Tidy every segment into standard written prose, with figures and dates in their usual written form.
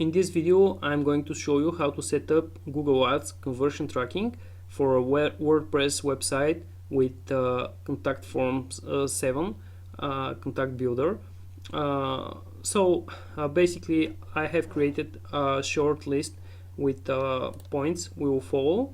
In this video I'm going to show you how to set up Google Ads conversion tracking for a WordPress website with Contact Form 7 Contact Builder. Basically I have created a short list with points we will follow.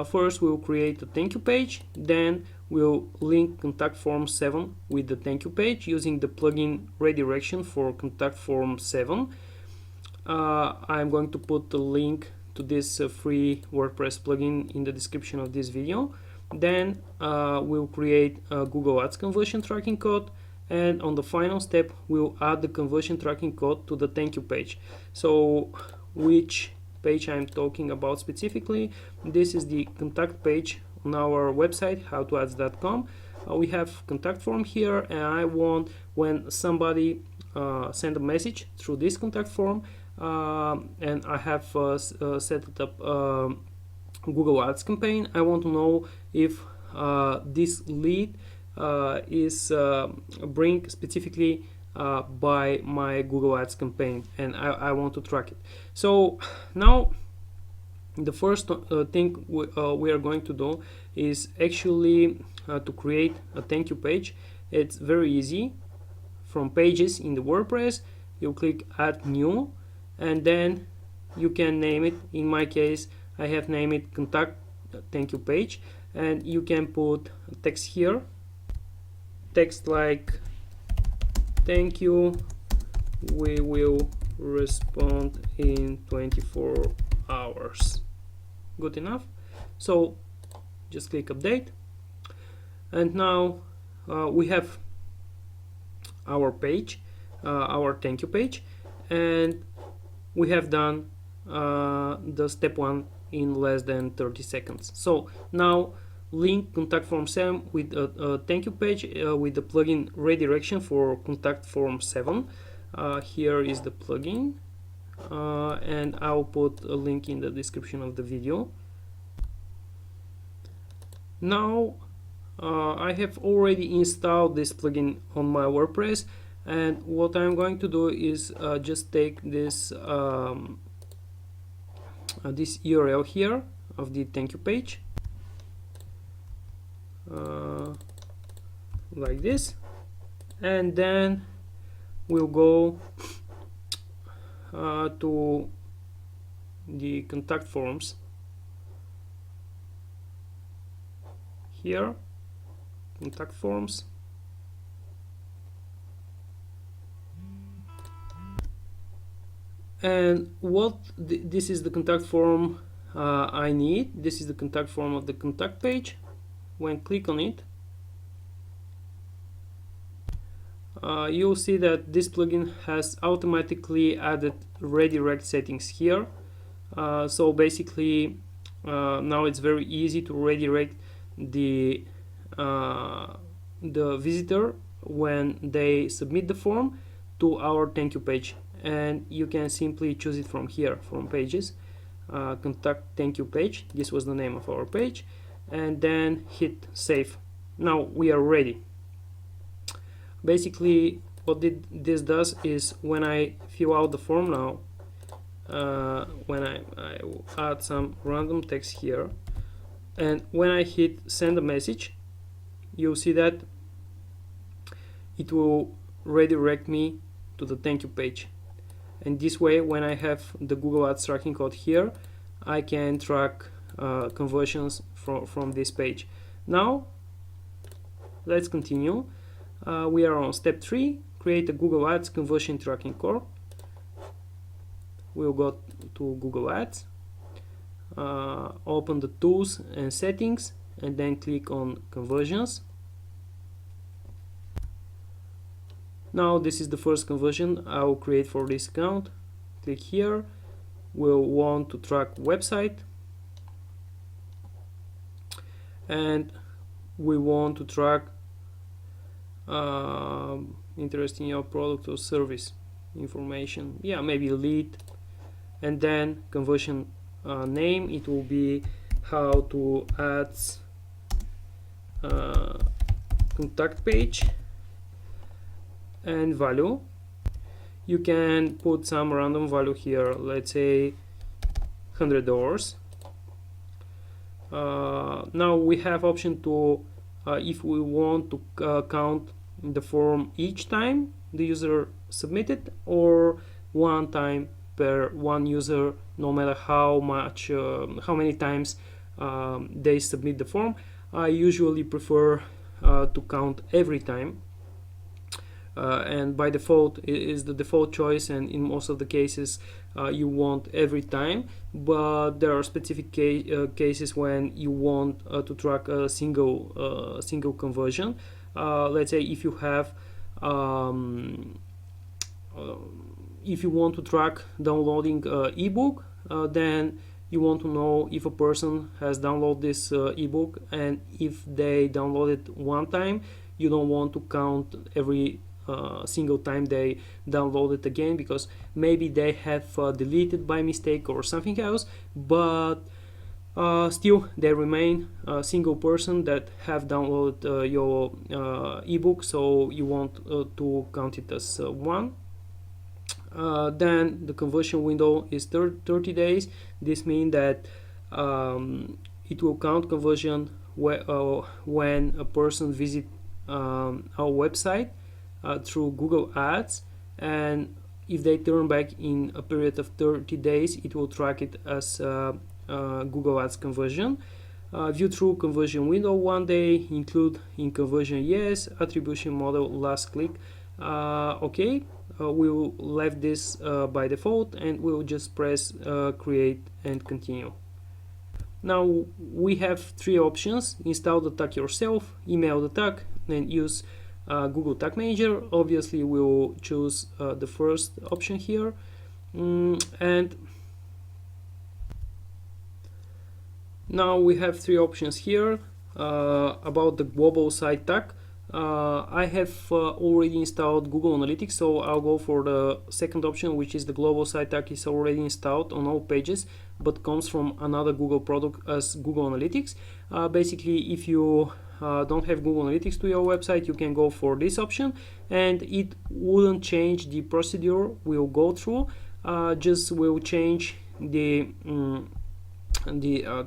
First we'll create a thank you page, then we'll link Contact Form 7 with the thank you page using the plugin redirection for Contact Form 7. I'm going to put the link to this free WordPress plugin in the description of this video. Then we'll create a Google Ads conversion tracking code, and on the final step we'll add the conversion tracking code to the thank you page. So which page I'm talking about specifically? This is the contact page on our website HowToAds.com. We have contact form here, and I want when somebody send a message through this contact form, and I have set up Google Ads campaign. I want to know if this lead is bring specifically by my Google Ads campaign, and I want to track it. So now the first thing we are going to do is actually to create a thank you page. It's very easy. From pages in the WordPress, you click add new, and then you can name it. In my case, I have named it contact thank you page, and you can put text here, text like thank you, we will respond in 24 hours. Good enough. So just click update, and now we have our page, our thank you page, and we have done the step 1 in less than 30 seconds. So now link Contact Form 7 with a thank you page with the plugin redirection for Contact Form 7. Here is the plugin, and I'll put a link in the description of the video. Now I have already installed this plugin on my WordPress, and what I'm going to do is just take this this URL here of the thank you page, like this, and then we'll go to the contact forms here, contact forms, and this is the contact form I need. This is the contact form of the contact page. When click on it, you'll see that this plugin has automatically added redirect settings here. So basically now it's very easy to redirect the visitor when they submit the form to our thank you page, and you can simply choose it from here, from pages, contact thank you page. This was the name of our page, and then hit save. Now we are ready. Basically what this does is when I fill out the form now, when I add some random text here, and when I hit send a message, you'll see that it will redirect me to the thank you page. And this way, when I have the Google Ads tracking code here, I can track conversions from this page. Now let's continue. We are on step 3, create a Google Ads conversion tracking code. We'll go to Google Ads, open the tools and settings, and then click on conversions. Now this is the first conversion I will create for this account. Click here. We'll want to track website, and we want to track interest in your product or service information, yeah, maybe lead, and then conversion name, it will be HowToAds contact page, and value, you can put some random value here, let's say $100. Now we have option to if we want to count the form each time the user submitted, or one time per one user, no matter how many times they submit the form. I usually prefer to count every time, and by default it is the default choice, and in most of the cases you want every time, but there are specific cases when you want to track a single conversion. Let's say if you have if you want to track downloading ebook, then you want to know if a person has downloaded this ebook, and if they download it one time, you don't want to count every single time they download it again, because maybe they have deleted by mistake or something else, but still they remain a single person that have downloaded your ebook, so you want to count it as one. Then the conversion window is 30 days. This means that it will count conversion when a person visit our website through Google Ads, and if they turn back in a period of 30 days, it will track it as Google Ads conversion. View through conversion window 1 day, include in conversion yes, attribution model last click. Okay, we'll leave this by default, and we'll just press create and continue. Now we have three options: install the tag yourself, email the tag, and use Google Tag Manager. Obviously we'll choose the first option here, and now we have three options here about the global site tag. I have already installed Google Analytics, so I'll go for the second option, which is the global site tag is already installed on all pages but comes from another Google product as Google Analytics. Basically, if you don't have Google Analytics to your website, you can go for this option, and it wouldn't change the procedure we'll go through, just will change the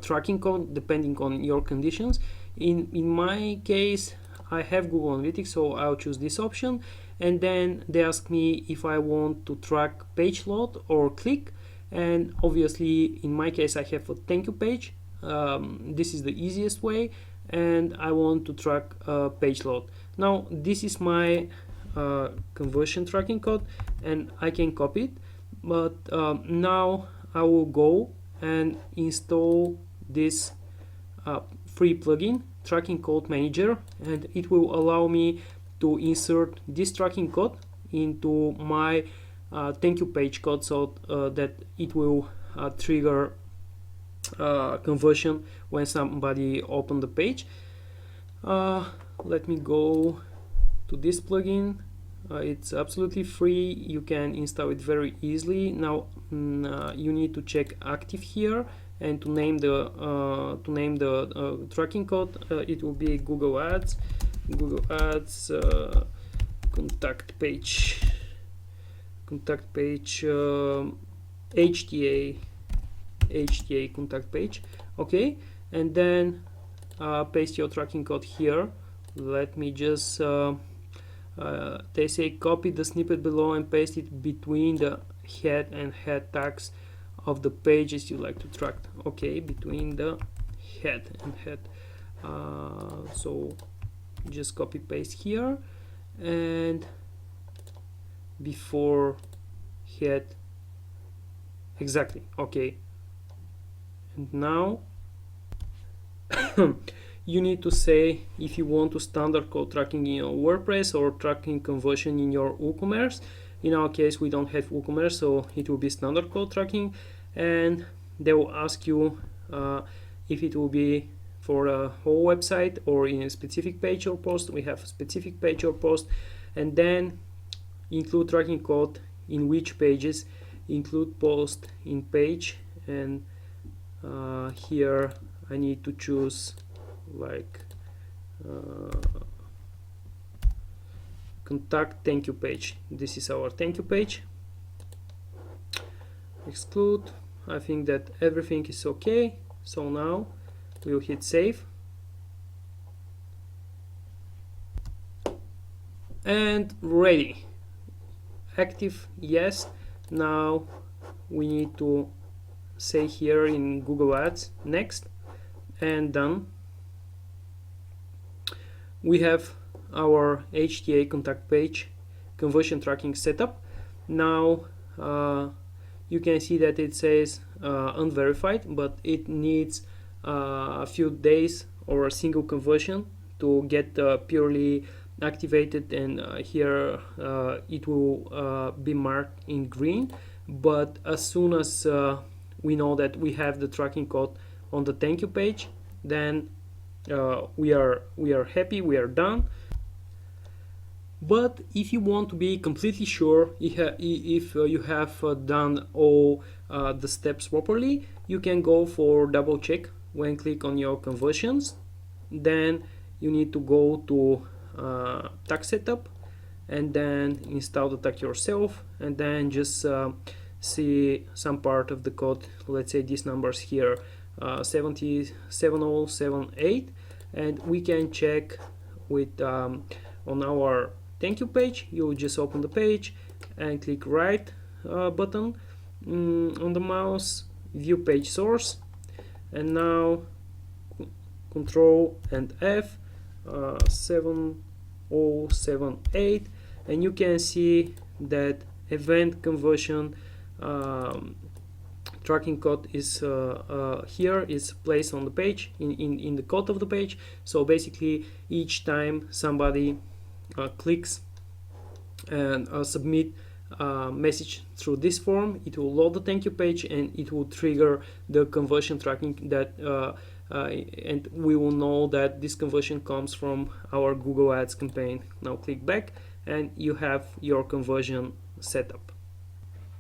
tracking code depending on your conditions. In my case, I have Google Analytics, so I'll choose this option, and then they ask me if I want to track page load or click, and obviously in my case I have a thank you page. This is the easiest way, and I want to track page load. Now this is my conversion tracking code, and I can copy it, but now I will go and install this free plugin, Tracking Code Manager, and it will allow me to insert this tracking code into my thank you page code, so that it will trigger conversion when somebody open the page. Let me go to this plugin. It's absolutely free. You can install it very easily. Now you need to check active here, and to name the tracking code, it will be Google Ads contact page HTA contact page. Okay, and then paste your tracking code here. Let me just they say copy the snippet below and paste it between the head and head tags of the pages you like to track. Okay, between the head and head. So just copy paste here, and before head, exactly. Okay, and now you need to say if you want to standard code tracking in your WordPress or tracking conversion in your WooCommerce. In our case, we don't have WooCommerce, so it will be standard code tracking, and they will ask you if it will be for a whole website or in a specific page or post. We have a specific page or post, and then include tracking code in which pages, include post in page, and here I need to choose like contact thank you page. This is our thank you page. exclude. I think that everything is okay, so now we'll hit save. And ready. Active, yes. Now we need to say here in Google Ads next, and done. We have our HTA contact page conversion tracking setup. Now you can see that it says unverified, but it needs a few days or a single conversion to get purely activated, and here it will be marked in green. But as soon as we know that we have the tracking code on the thank you page, then we are happy, we are done. But if you want to be completely sure if you have done all the steps properly, you can go for double check when click on your conversions. Then you need to go to tag setup and then install the tag yourself, and then just see some part of the code, let's say these numbers here, 7078, and we can check with on our thank you page. You'll just open the page and click right button on the mouse, view page source, and now Control and F, 7078, and you can see that event conversion tracking code is here is placed on the page in the code of the page. So basically each time somebody clicks and submit message through this form, it will load the thank you page and it will trigger the conversion tracking that and we will know that this conversion comes from our Google Ads campaign. Now click back and you have your conversion setup.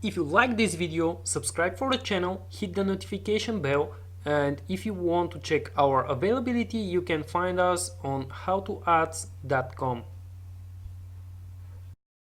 If you like this video, subscribe for the channel, hit the notification bell, and if you want to check our availability, you can find us on HowToAds.com.